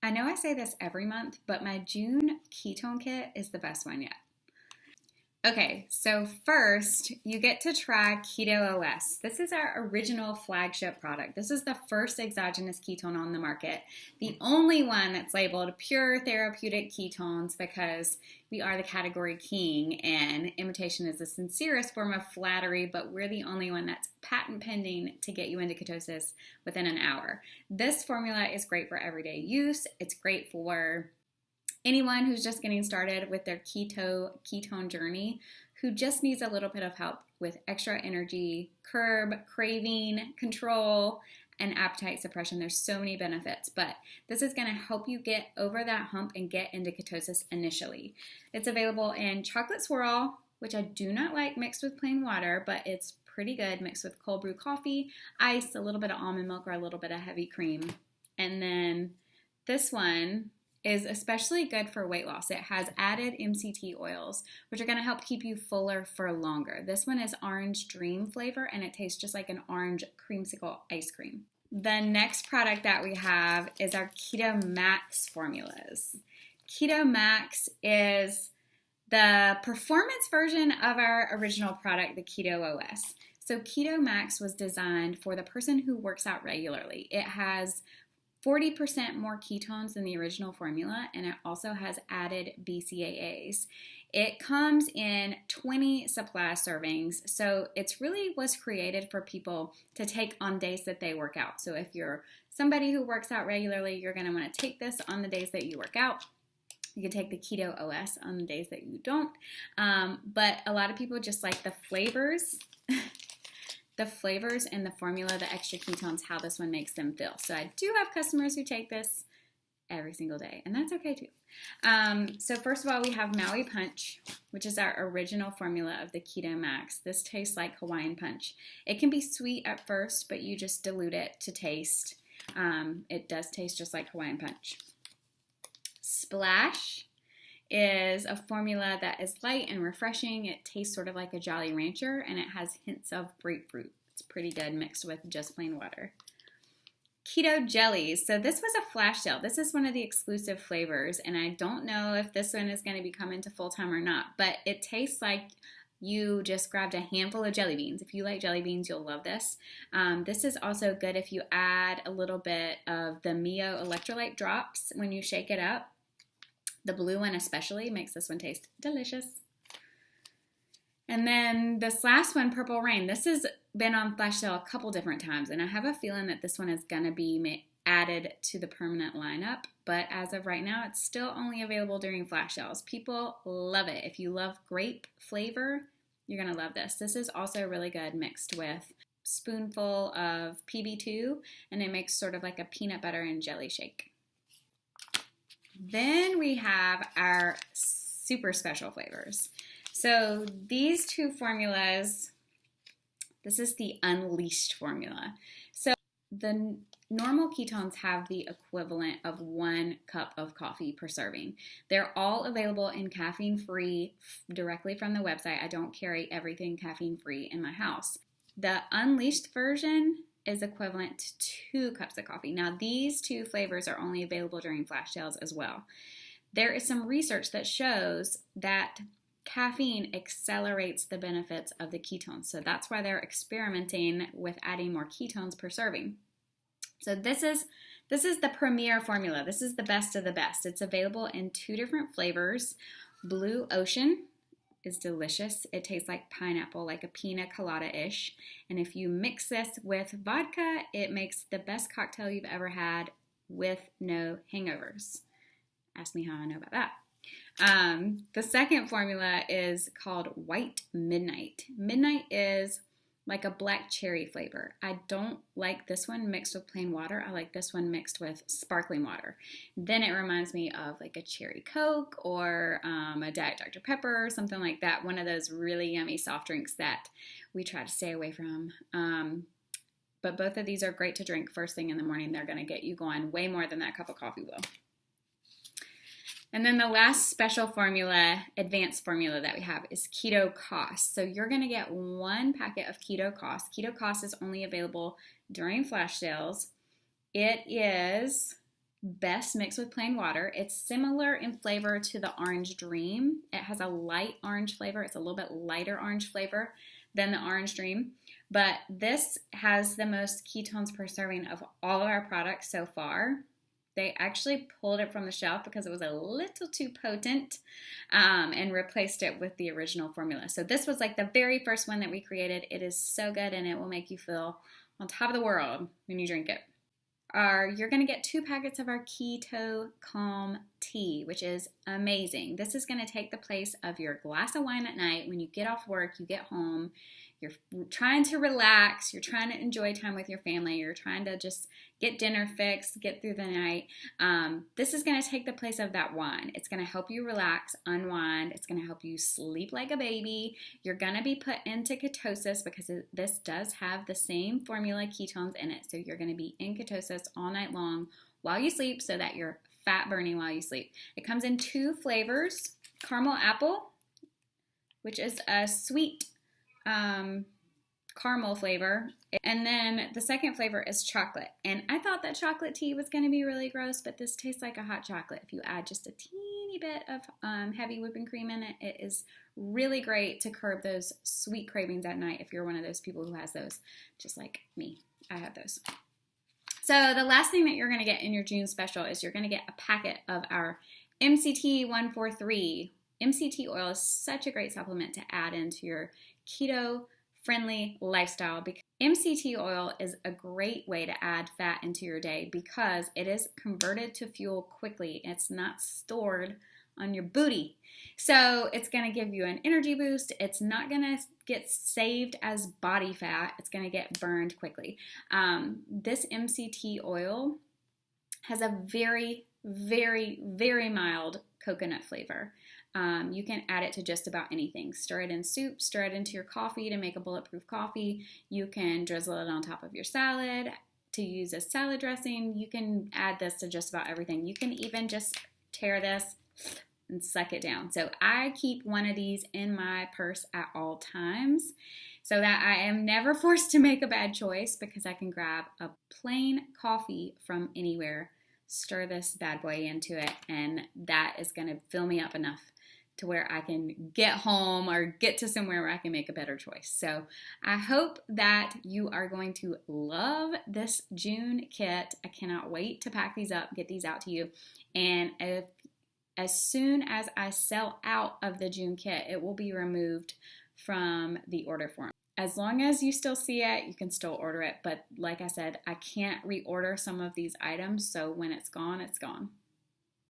I know I say this every month, but my June ketone kit is the best one yet. Okay, so first you get to try Keto OS. This is our original flagship product. This is the first exogenous ketone on the market, the only one that's labeled pure therapeutic ketones because we are the category king and imitation is the sincerest form of flattery, but we're the only one that's patent pending to get you into ketosis within an hour. This formula is great for everyday use. It's great for anyone who's just getting started with their ketone journey, who just needs a little bit of help with extra energy, curb, craving, control, and appetite suppression. There's so many benefits, but this is going to help you get over that hump and get into ketosis initially. It's available in chocolate swirl, which I do not like mixed with plain water, but it's pretty good mixed with cold brew coffee, ice, a little bit of almond milk, or a little bit of heavy cream. And then this one is especially good for weight loss. It has added MCT oils, which are going to help keep you fuller for longer. This one is orange dream flavor, and it tastes just like an orange creamsicle ice cream. The next product that we have is our Keto Max formulas. Keto Max is the performance version of our original product, the Keto OS. So Keto Max was designed for the person who works out regularly. It has 40% more ketones than the original formula, and it also has added BCAAs. It comes in 20 supply servings, so it's really was created for people to take on days that they work out. So if you're somebody who works out regularly, you're going to want to take this on the days that you work out. You can take the Keto OS on the days that you don't, but a lot of people just like the flavors. The flavors and the formula, the extra ketones, how this one makes them feel. So I do have customers who take this every single day, and that's okay too. So first of all, we have Maui Punch, which is our original formula of the Keto Max. This tastes like Hawaiian Punch. It can be sweet at first, but you just dilute it to taste. It does taste just like Hawaiian Punch. Splash is a formula that is light and refreshing. It tastes sort of like a Jolly Rancher, and it has hints of grapefruit. It's pretty good mixed with just plain water. Keto Jellies. So this was a flash sale. This is one of the exclusive flavors, and I don't know if this one is going to be coming to full-time or not, but it tastes like you just grabbed a handful of jelly beans. If you like jelly beans, you'll love this. This is also good if you add a little bit of the Mio electrolyte drops when you shake it up. The blue one especially makes this one taste delicious. And then this last one, Purple Rain. This has been on flash sale a couple different times, and I have a feeling that this one is going to be added to the permanent lineup. But as of right now, it's still only available during flash sales. People love it. If you love grape flavor, you're going to love this. This is also really good mixed with a spoonful of PB2, and it makes sort of like a peanut butter and jelly shake. Then we have our super special flavors. So these two formulas, this is the Unleashed formula. So the normal ketones have the equivalent of 1 cup of coffee per serving. They're all available in caffeine-free directly from the website. I don't carry everything caffeine-free in my house. The Unleashed version is equivalent to 2 cups of coffee. Now, these two flavors are only available during flash sales as well. There is some research that shows that caffeine accelerates the benefits of the ketones. So that's why they're experimenting with adding more ketones per serving. So this is the premier formula. This is the best of the best. It's available in 2 different flavors. Blue Ocean is delicious. It tastes like pineapple, like a pina colada-ish. And if you mix this with vodka, it makes the best cocktail you've ever had with no hangovers. Ask me how I know about that. The second formula is called White Midnight. Midnight is like a black cherry flavor. I don't like this one mixed with plain water. I like this one mixed with sparkling water. Then it reminds me of like a cherry Coke or a Diet Dr. Pepper, something like that. One of those really yummy soft drinks that we try to stay away from. But both of these are great to drink first thing in the morning. They're going to get you going way more than that cup of coffee will. And then the last special formula, advanced formula that we have is Keto Cost. So you're going to get 1 packet of Keto Cost. Keto Cost is only available during flash sales. It is best mixed with plain water. It's similar in flavor to the Orange Dream. It has a light orange flavor. It's a little bit lighter orange flavor than the Orange Dream. But this has the most ketones per serving of all of our products so far. They actually pulled it from the shelf because it was a little too potent and replaced it with the original formula. So this was like the very first one that we created. It is so good, and it will make you feel on top of the world when you drink it. You're going to get 2 packets of our Keto Kalm tea, which is amazing. This is going to take the place of your glass of wine at night when you get off work, you get home, you're trying to relax, you're trying to enjoy time with your family, you're trying to just get dinner fixed, get through the night. This is going to take the place of that wine. It's going to help you relax, unwind. It's going to help you sleep like a baby. You're going to be put into ketosis because this does have the same formula ketones in it. So you're going to be in ketosis all night long while you sleep so that you're fat burning while you sleep. It comes in 2 flavors, caramel apple, which is a sweet caramel flavor, and then the second flavor is chocolate. And I thought that chocolate tea was going to be really gross, but this tastes like a hot chocolate. If you add just a teeny bit of heavy whipping cream in it, it is really great to curb those sweet cravings at night if you're one of those people who has those, just like me. I have those. So the last thing that you're going to get in your June special is you're going to get a packet of our MCT 143. MCT oil is such a great supplement to add into your keto-friendly lifestyle because MCT oil is a great way to add fat into your day because it is converted to fuel quickly. It's not stored on your booty. So it's going to give you an energy boost. It's not going to get saved as body fat. It's going to get burned quickly. This MCT oil has a very, very, very mild coconut flavor. You can add it to just about anything. Stir it in soup, stir it into your coffee to make a bulletproof coffee. You can drizzle it on top of your salad to use as salad dressing. You can add this to just about everything. You can even just tear this and suck it down. So I keep one of these in my purse at all times so that I am never forced to make a bad choice because I can grab a plain coffee from anywhere, stir this bad boy into it, and that is going to fill me up enough to where I can get home or get to somewhere where I can make a better choice. So I hope that you are going to love this June kit. I cannot wait to pack these up, get these out to you. And as soon as I sell out of the June kit, it will be removed from the order form. As long as you still see it, you can still order it. But like I said, I can't reorder some of these items. So when it's gone, it's gone.